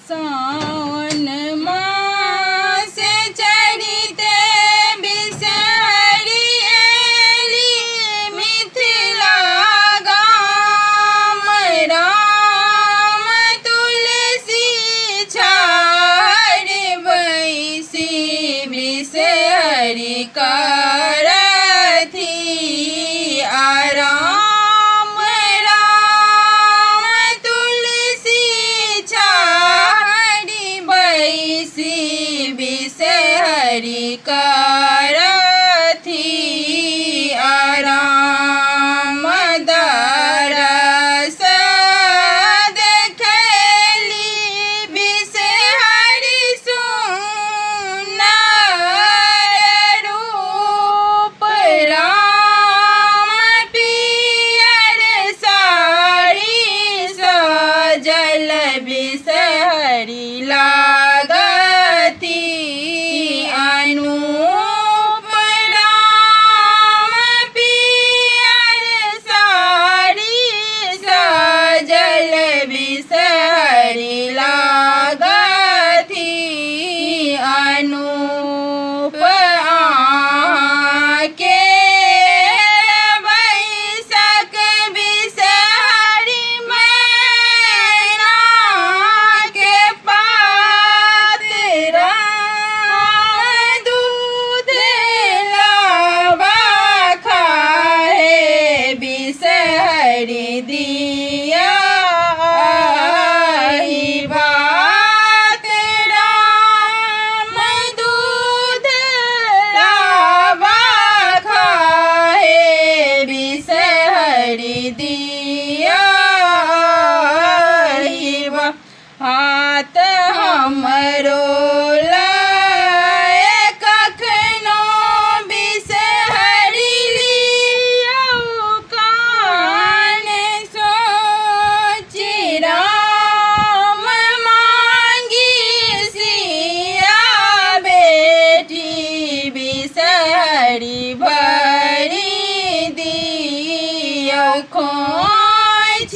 सावन मास चढ़िते बिसहरि एली मिथिला गाम राम तुलसी छाड़ बैसी बिसहरि करथि आराम राम तुलसी छाड़ बैसी बिसहरि करथि आराम दरस देखली बिसहरि सुनर रूप राम पियर साड़ी सजल बिसहरि लागती अनूप राम पियर साड़ी सजल बिसहरि लागती अनूप आके बैसक बिसहरि मैना के पात राम दूध लावा खाए बिसहरि दिया बात राम दूध लावा खाए बिसहरि दिया हाथ हमरो लाए कखनो बिसहरि लियौ कान सोचि राम मांगी सिया बेटी बिसहरि भरि दियौ खोइछ